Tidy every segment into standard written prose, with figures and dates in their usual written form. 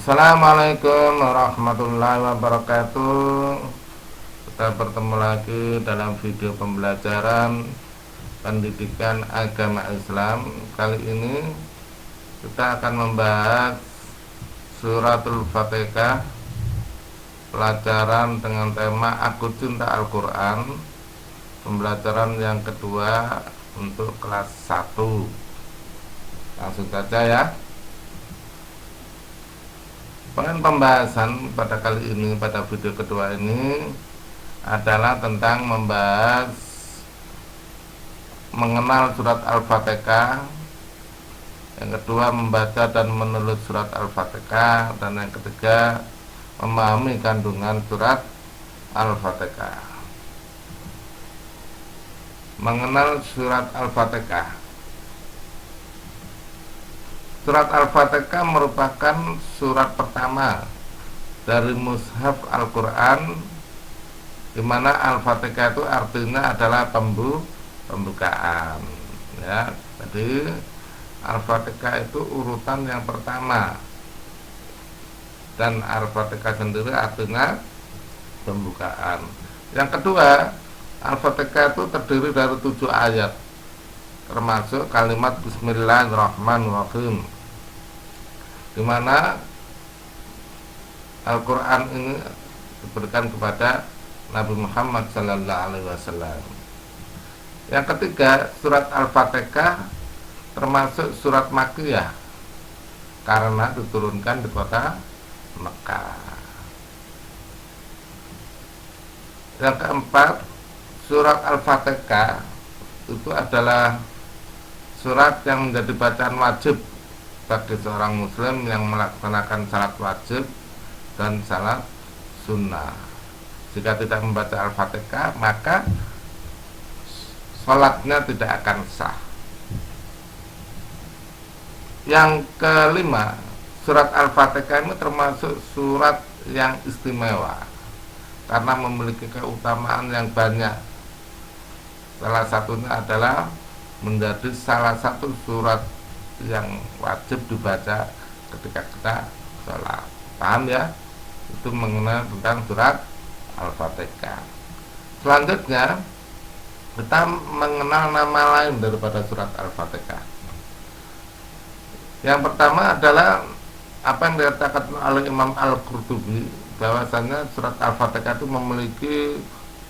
Assalamualaikum warahmatullahi wabarakatuh. Kita bertemu lagi dalam video pembelajaran pendidikan agama Islam. Kali ini kita akan membahas suratul Fatihah, pelajaran dengan tema Aku Cinta Al-Quran, pembelajaran yang kedua untuk kelas 1. Langsung saja ya. Poin pembahasan pada kali ini, pada video kedua ini adalah tentang membahas mengenal surat Al-Fatihah, yang kedua membaca dan menulis surat Al-Fatihah, dan yang ketiga memahami kandungan surat Al-Fatihah. Mengenal surat Al-Fatihah. Surat Al-Fatihah merupakan surat pertama dari mushaf Al-Quran, di mana Al-Fatihah itu artinya adalah pembukaan. Ya, jadi Al-Fatihah itu urutan yang pertama, dan Al-Fatihah sendiri artinya pembukaan. Yang kedua, Al-Fatihah itu terdiri dari 7 ayat, termasuk kalimat Bismillahirrahmanirrahim, di mana Al-Quran ini diberikan kepada Nabi Muhammad SAW. Yang ketiga, surat Al-Fatihah termasuk surat Makkiyah karena diturunkan di kota Mekah. Yang keempat, surat Al-Fatihah itu adalah surat yang menjadi bacaan wajib bagi seorang muslim yang melaksanakan salat wajib dan salat sunnah. Jika tidak membaca Al-Fatihah, maka salatnya tidak akan sah. Yang kelima, surat Al-Fatihah ini termasuk surat yang istimewa karena memiliki keutamaan yang banyak. Salah satunya adalah menjadi salah satu surat yang wajib dibaca ketika kita sholat. Paham ya? Itu mengenai tentang surat Al-Fatihah. Selanjutnya, kita mengenal nama lain daripada surat Al-Fatihah. Yang pertama adalah apa yang dikatakan oleh Imam Al-Qurtubi, bahwasanya surat Al-Fatihah itu memiliki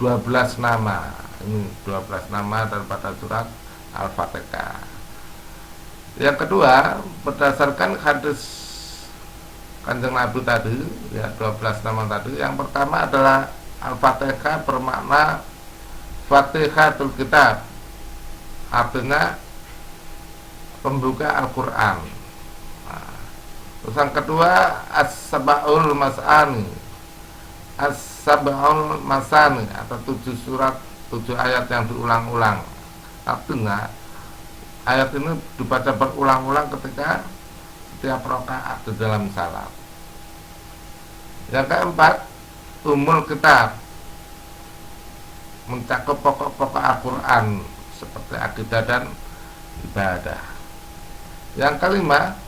12 nama. Ini 12 nama daripada surat Al-Fatihah. Yang kedua, berdasarkan hadis Kanjeng Nabi tadi, ya 12 nama tadi. Yang pertama adalah Al-Fatihah bermakna Fatihatul Kitab, artinya pembuka Al-Quran. Nah, terus yang kedua As-Sab'ul Mas'ani, As-Sab'ul Masani, atau 7 surat, 7 ayat yang diulang-ulang. Artinya ayat ini dibaca berulang-ulang ketika setiap rakaat di dalam salat. Yang keempat, Ummul Kitab, mencakup pokok-pokok Al-Quran seperti akidah dan ibadah. Yang kelima,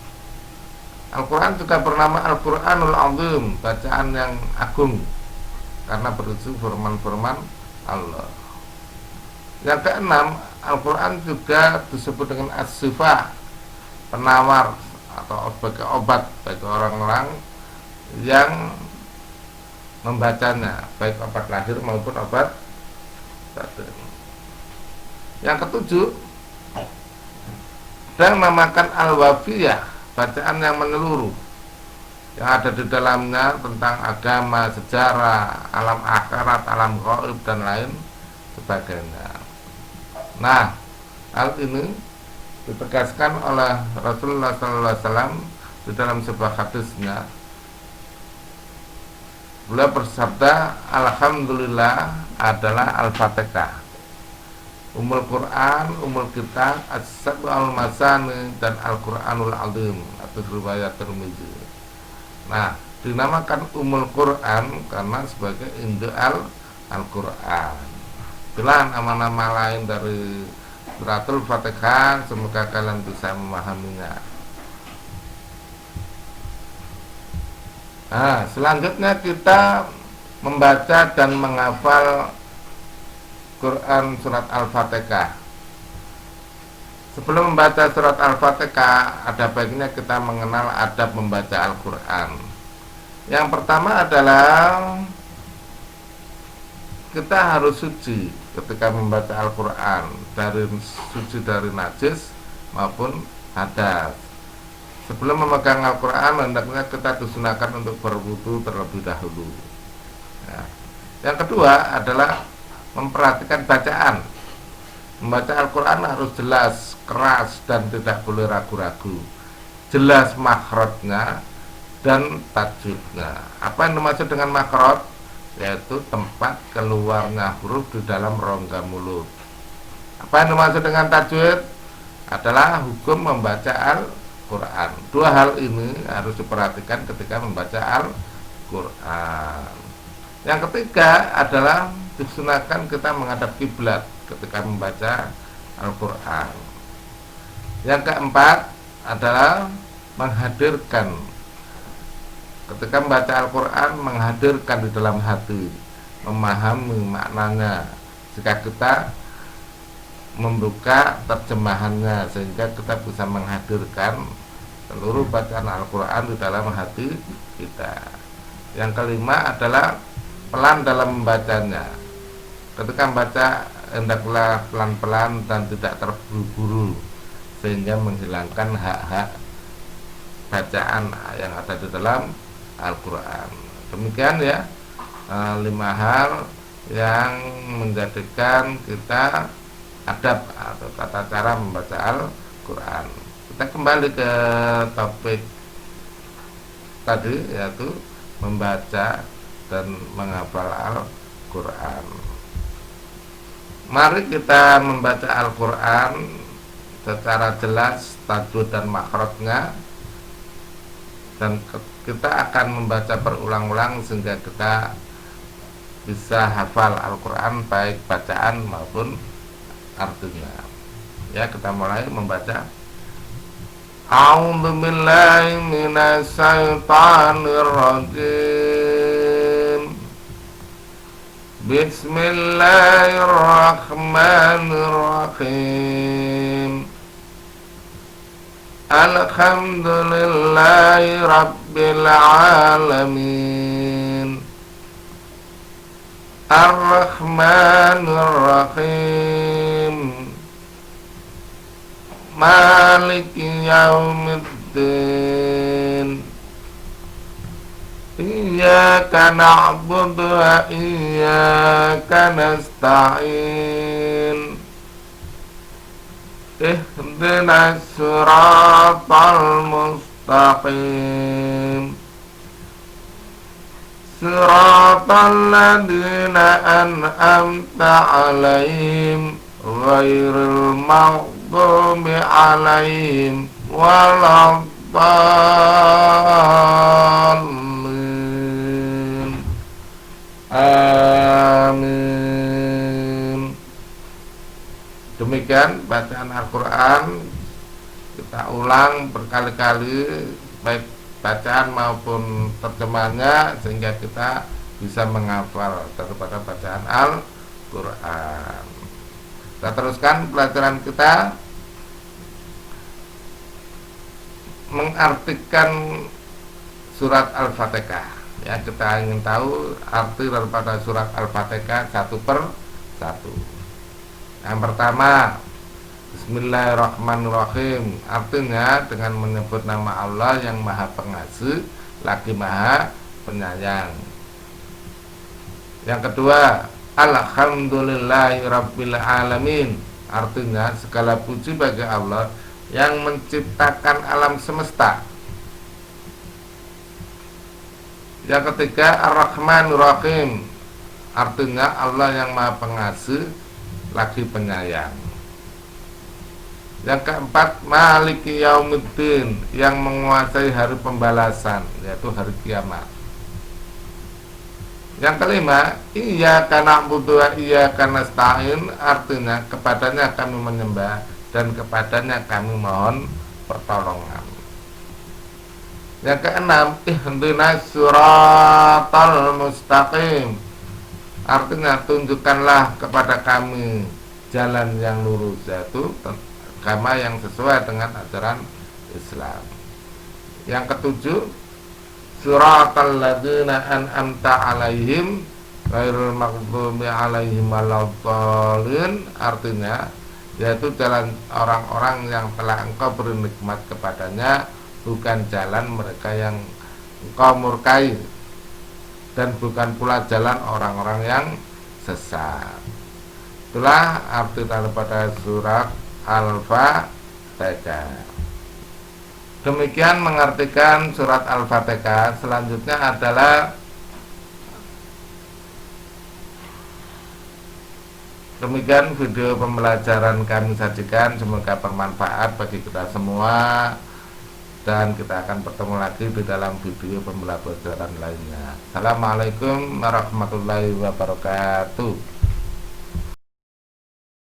Al-Quran juga bernama Al-Quranul Azim, bacaan yang agung karena berisi firman-firman Allah. Yang keenam, Al-Quran juga disebut dengan as-sifah, penawar atau sebagai obat bagi orang-orang yang membacanya, baik obat lahir maupun obat batin. Yang ketujuh, dan namakan al-wafiyah, bacaan yang menyeluruh, yang ada di dalamnya tentang agama, sejarah, alam akhirat, alam gaib, dan lain sebagainya. Nah, hal ini ditegaskan oleh Rasulullah SAW di dalam sebuah hadisnya. Beliau bersabda, Alhamdulillah adalah Al-Fatihah, Ummul Quran, Ummul Kitab, As-Sab'ul Masani, dan Al-Quranul Azim, atau riwayat Tirmidzi. Nah, dinamakan Ummul Quran karena sebagai induk Al-Quran. Itulah nama-nama lain dari suratul Fatihah. Semoga kalian bisa memahaminya. Nah, selanjutnya kita membaca dan menghafal Quran surat Al-Fatihah. Sebelum membaca surat Al-Fatihah, ada baiknya kita mengenal adab membaca Al-Quran. Yang pertama adalah kita harus suci ketika membaca Al-Quran, suci dari najis maupun hadas. Sebelum memegang Al-Quran, hendaknya kita disunahkan untuk berwudu terlebih dahulu. Nah, yang kedua adalah memperhatikan bacaan. Membaca Al-Quran harus jelas, keras, dan tidak boleh ragu-ragu. Jelas makhrajnya dan tajwidnya. Apa yang dimaksud dengan makhraj? Yaitu tempat keluarnya huruf di dalam rongga mulut. Apa yang dimaksud dengan tajwid? Adalah hukum membaca Al-Quran. Dua hal ini harus diperhatikan ketika membaca Al-Quran. Yang ketiga adalah disunahkan kita menghadap kiblat ketika membaca Al-Quran. Yang keempat adalah menghadirkan, ketika membaca Al-Quran, menghadirkan di dalam hati, memahami maknanya. Jika kita membuka terjemahannya, sehingga kita bisa menghadirkan seluruh bacaan Al-Quran di dalam hati kita. Yang kelima adalah pelan dalam membacanya. Ketika membaca, hendaklah pelan-pelan dan tidak terburu-buru, sehingga menghilangkan hak-hak bacaan yang ada di dalam Al-Quran. Demikian ya, 5 hal yang menjadikan kita adab atau tata cara membaca Al-Quran. Kita kembali ke topik tadi, yaitu membaca dan menghafal Al-Quran. Mari kita membaca Al-Quran secara jelas tajwid dan makhrajnya, dan kita akan membaca berulang-ulang sehingga kita bisa hafal Al-Quran baik bacaan maupun artinya. Ya, kita mulai membaca. A'udzu billahi minasy syaithanir rajim. Bismillahirrahmanirrahim. Alhamdulillahi rabbil alamin. Ar-Rahmanir-Rahim. Maliki yaumiddin. Iyyaka na'budu wa iyyaka nasta'in. Ihdinas siratal mustaqim. Siratal ladzina an'amta 'alaihim ghairil maghdubi 'alaihim waladdallin. Amin. Demikian bacaan Al-Quran, kita ulang berkali-kali, baik bacaan maupun terjemahnya, sehingga kita bisa menghafal daripada bacaan Al-Quran. Kita teruskan pelajaran kita, mengartikan surat Al-Fatihah. Ya, kita ingin tahu arti daripada surat Al-Fatihah satu per satu. Yang pertama, Bismillahirrahmanirrahim, artinya dengan menyebut nama Allah yang Maha Pengasih lagi Maha Penyayang. Yang kedua, Alhamdulillahi rabbil alamin, artinya segala puji bagi Allah yang menciptakan alam semesta. Yang ketiga, Ar-Rahmanir-Rahim, artinya Allah yang Maha Pengasih lagi Penyayang. Yang keempat, Maliki Yaumiddin, yang menguasai hari pembalasan, yaitu hari kiamat. Yang kelima, Iyyaka na'budu wa iyyaka nasta'in, artinya kepadanya kami menyembah dan kepadanya kami mohon pertolongan. Yang keenam, ihdinas siratal mustaqim. Artinya tunjukkanlah kepada kami jalan yang lurus, yaitu agama yang sesuai dengan ajaran Islam. Yang ketujuh, siratal ladzina an'amta alaihim ghairil maghdubi alaihim waladdallin. Artinya yaitu jalan orang-orang yang telah engkau beri nikmat kepadanya, bukan jalan mereka yang engkau murkai, dan bukan pula jalan orang-orang yang sesat. Itulah arti daripada surat Al-Fatihah. Demikian mengartikan surat Al-Fatihah. Selanjutnya adalah demikian video pembelajaran kami sajikan. Semoga bermanfaat bagi kita semua, dan kita akan bertemu lagi di dalam video pembelajaran lainnya. Assalamualaikum warahmatullahi wabarakatuh.